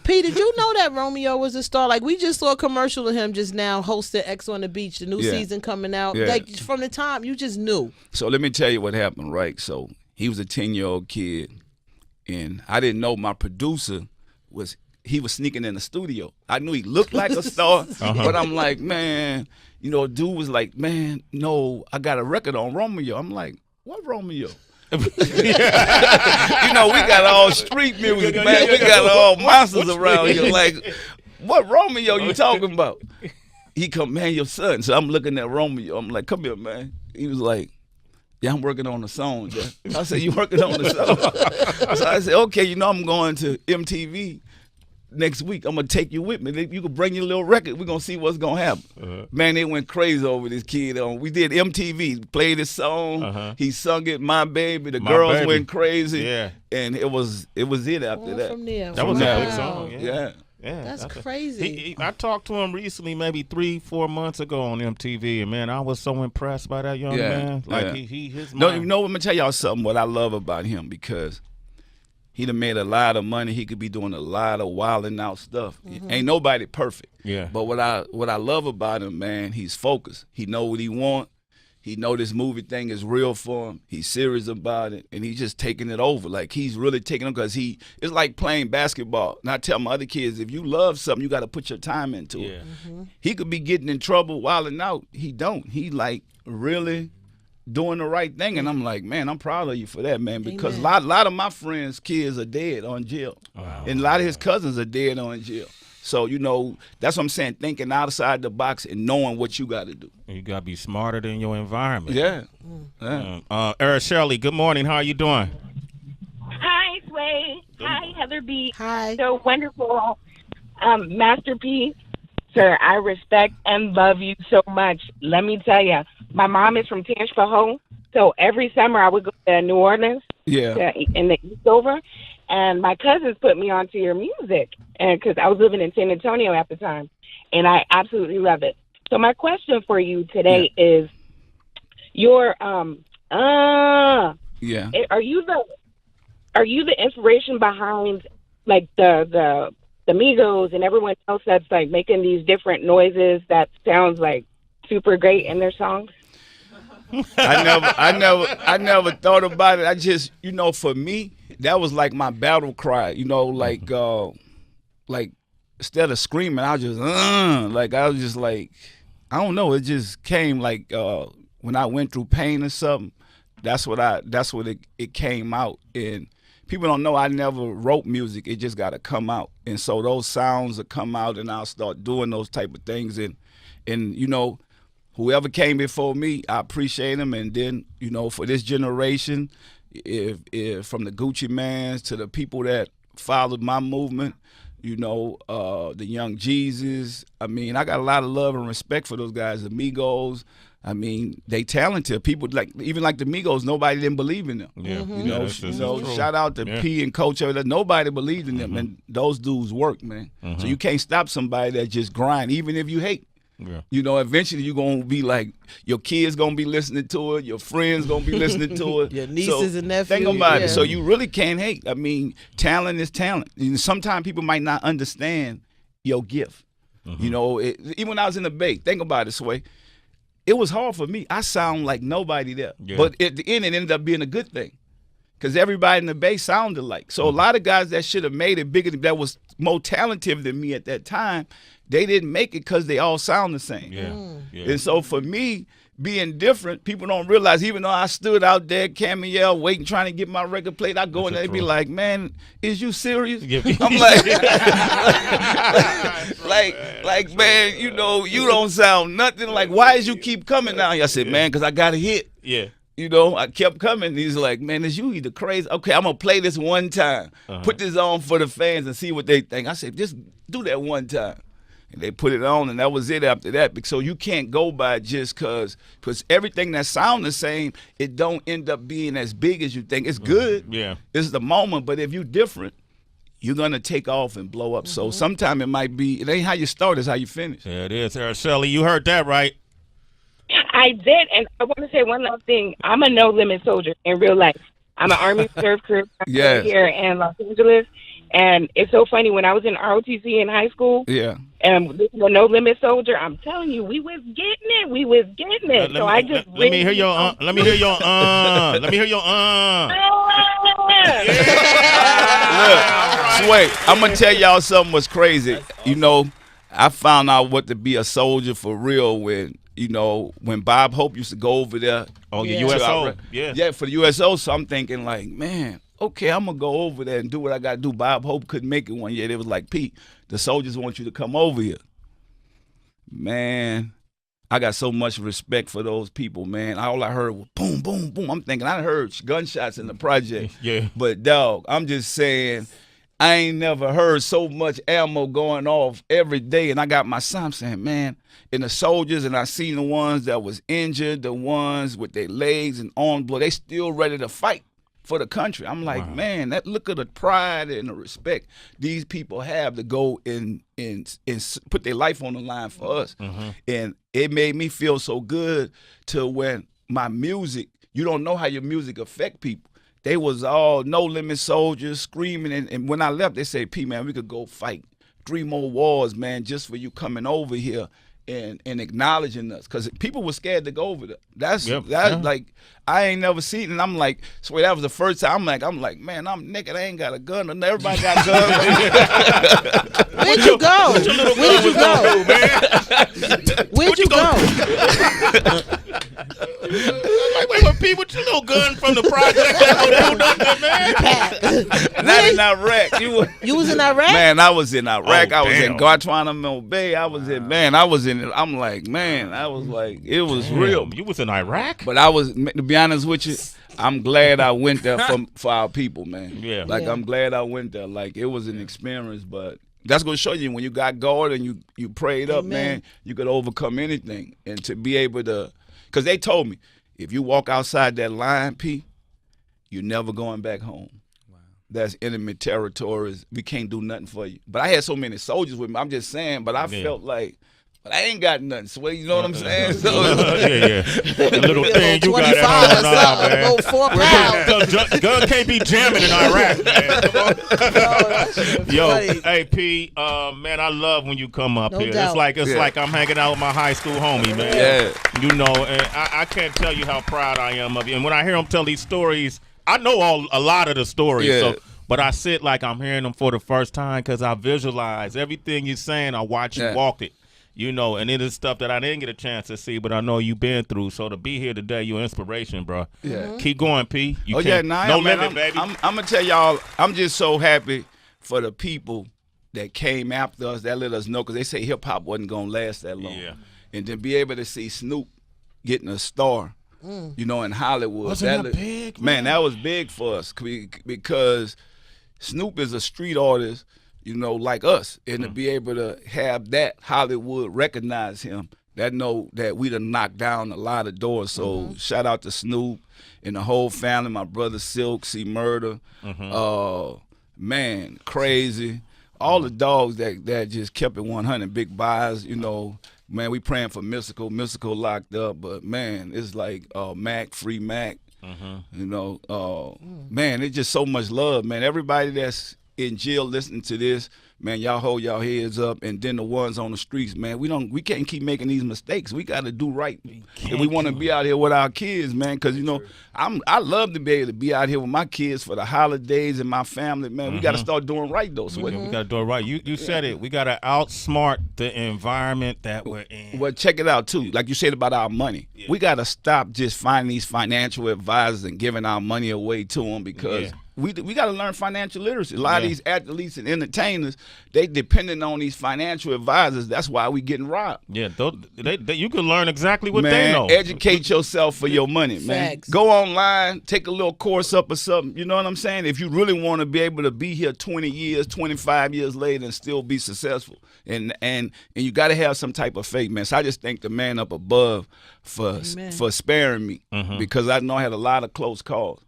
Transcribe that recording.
P, did you know that Romeo was a star? Like, we just saw a commercial of him just now hosting X on the Beach, the new season coming out. Yeah. Like, from the time, you just knew. So let me tell you what happened, right? So he was a 10-year-old kid, and I didn't know my producer was sneaking in the studio. I knew he looked like a star, but I'm like, man, dude was like, man, no, I got a record on Romeo. I'm like, what Romeo? We got all street music, man. We got all monsters around here. Like, what Romeo you talking about? He come, man, your son. So I'm looking at Romeo. I'm like, come here, man. He was like, yeah, I'm working on a song. Yeah. I said, you working on a song? So I said, okay, I'm going to MTV next week. I'm going to take you with me. You can bring your little record. We're going to see what's going to happen. Man, they went crazy over this kid. We did MTV, played his song. He sung it, My Baby. The girls went crazy. Yeah. And it was it after that. From there. That was a big song. Yeah. Yeah, that's crazy. I talked to him recently, maybe 3-4 months ago on MTV, and man, I was so impressed by that young man. Like his no, I'm gonna tell y'all something. What I love about him, because he done made a lot of money. He could be doing a lot of wilding out stuff. Ain't nobody perfect. Yeah. But what I love about him, man, he's focused. He know what he want. He know this movie thing is real for him. He's serious about it, and he's just taking it over. Like, he's really taking it, because it's like playing basketball. And I tell my other kids, if you love something, you got to put your time into it. He could be getting in trouble wilding out. He don't. He, like, really doing the right thing. And I'm like, man, I'm proud of you for that, man, because a lot of my friends' kids are dead on jail. Wow. And a lot of his cousins are dead on jail. So, that's what I'm saying, thinking outside the box and knowing what you got to do. You got to be smarter than your environment. Yeah. Eric Shirley, good morning. How are you doing? Hi, Sway. Hi, Heather B. Hi. So wonderful. Master P, sir, I respect and love you so much. Let me tell you, my mom is from Tangipahoa, so every summer I would go to New Orleans in the Eastover, and my cousins put me onto your music, and because I was living in San Antonio at the time, and I absolutely love it. So my question for you today is, your are you the inspiration behind, like, the Migos and everyone else that's like making these different noises that sounds like super great in their songs? I never thought about it. I just, for me, that was like my battle cry. Like instead of screaming, I was just like, I don't know. It just came like when I went through pain or something. That's what it came out. And people don't know I never wrote music. It just got to come out. And so those sounds will come out, and I'll start doing those type of things. And whoever came before me, I appreciate them. And then, for this generation, if from the Gucci Mans to the people that followed my movement, the Young Jesus, I mean, I got a lot of love and respect for those guys, the Migos. I mean, they talented. People even like the Migos, nobody didn't believe in them. Yeah. Shout out to P and Coach. Nobody believed in them, and those dudes work, man. So you can't stop somebody that just grind, even if you hate. Yeah. Eventually you're going to be like, your kids going to be listening to it, your friends going to be listening to it. Your nieces and nephews. Think about it. So you really can't hate. I mean, talent is talent. Sometimes people might not understand your gift. Even when I was in the Bay, think about it this way. It was hard for me. I sound like nobody there. Yeah. But at the end, it ended up being a good thing, because everybody in the Bay sounded like. So a lot of guys that should have made it bigger, that was more talented than me at that time, they didn't make it because they all sound the same. Yeah. And so for me, being different, people don't realize, even though I stood out there, Camille, waiting, trying to get my record played, I go in there and be like, man, is you serious? I'm like, man, you don't sound nothing like, why is you keep coming now? I said, man, because I got a hit. Yeah. I kept coming. He's like, man, is you either crazy? Okay, I'm going to play this one time. Put this on for the fans and see what they think. I said, just do that one time. And they put it on, and that was it after that. So you can't go by just because everything that sounds the same, it don't end up being as big as you think. It's good. Yeah. It's the moment, but if you're different, you're going to take off and blow up. So sometimes it ain't how you start, it's how you finish. Yeah, it is. Eric Shirley, you heard that right. I did, and I want to say one last thing. I'm a no-limit soldier in real life. I'm an Army reserve career here in Los Angeles, And it's so funny, when I was in ROTC in high school, and this was No Limit Soldier, I'm telling you, we was getting it. We was getting it. Let me hear your Let me hear your Let me hear your Look, Sway, I'm gonna tell y'all something was crazy. You know, I found out what to be a soldier for real when Bob Hope used to go over there. Oh, the USO. Yeah, for the USO. So I'm thinking like, man, okay, I'm gonna go over there and do what I gotta do. Bob Hope couldn't make it one year. They was like, Pete, the soldiers want you to come over here. Man, I got so much respect for those people, man. All I heard was boom, boom, boom. I'm thinking I heard gunshots in the project. Yeah. But dog, I'm just saying, I ain't never heard so much ammo going off every day. And I got my son saying, man, and the soldiers, and I seen the ones that was injured, the ones with their legs and arms blown, they still ready to fight for the country. I'm like, man, that look at the pride and the respect these people have to go and put their life on the line for us. And it made me feel so good to when my music, you don't know how your music affect people. They was all No Limit Soldiers screaming, and when I left, they said, P, man, we could go fight 3 more wars, man, just for you coming over here and acknowledging us, because people were scared to go over there. That's like, I ain't never seen it. And I'm like, so that was the first time. I'm like, man, I'm naked. I ain't got a gun. And everybody got guns. Where'd you go? Where'd you go? Where'd you go? Wait, Pete, what your little gun from the project? Not in Iraq. You was in Iraq? Man, I was in Iraq. Oh, I was damn. in Guantanamo Bay. I was in it. I'm like, man, I was like, it was real. You was in Iraq? But I was, to be honest with you, I'm glad I went there for our people, man. Yeah. Like, I'm glad I went there. Like, it was an experience, but that's going to show you when you got God and you prayed up, man, you could overcome anything. And to be able to, because they told me, if you walk outside that line, P, you're never going back home. Wow. That's enemy territories. We can't do nothing for you. But I had so many soldiers with me. I'm just saying, but I felt like, but I ain't got nothing. So you know what I'm saying? So, The little thing you got at home now, man. Gun can't be jamming in Iraq, man. Yo, hey P, man, I love when you come up here. Doubt. It's like I'm hanging out with my high school homie, man. Yeah. You know, and I can't tell you how proud I am of you. And when I hear him tell these stories, I know a lot of the stories. Yeah. So, but I sit like I'm hearing them for the first time because I visualize everything you're saying. I watch you walk it. You know, and it is stuff that I didn't get a chance to see, but I know you've been through. So to be here today, you're inspiration, bro. Yeah. Keep going, P. No limit, baby. I'm gonna tell y'all, I'm just so happy for the people that came after us, that let us know, because they say hip hop wasn't gonna last that long. Yeah. And to be able to see Snoop getting a star, you know, in Hollywood, Wasn't that big, man? That was big for us because Snoop is a street artist, you know, like us, and to be able to have that Hollywood recognize him, that know that we done knocked down a lot of doors. So shout out to Snoop and the whole family, my brother Silk, C Murder, man, Crazy, all the dogs that just kept it 100, Big Buys, you know. Man, we praying for Mystical locked up, but man, it's like Mac, Free Mac, you know, man, it's just so much love, man. Everybody that's in jail listening to this, man, y'all hold y'all heads up, and then the ones on the streets, man, we can't keep making these mistakes. We got to do right if we want to be out here with our kids, man. Because you know, I love to be able to be out here with my kids for the holidays and my family, man. We got to start doing right though. So we got to do it right. You said it. We got to outsmart the environment that we're in. Well, check it out too. Like you said about our money, we got to stop just finding these financial advisors and giving our money away to them because. We got to learn financial literacy. A lot of these athletes and entertainers, they depending on these financial advisors. That's why we getting robbed. Yeah, you can learn exactly what they know. Educate yourself for your money, man. Facts. Go online, take a little course up or something. You know what I'm saying? If you really want to be able to be here 20 years, 25 years later and still be successful. And you got to have some type of faith, man. So I just thank the man up above for sparing me because I know I had a lot of close calls.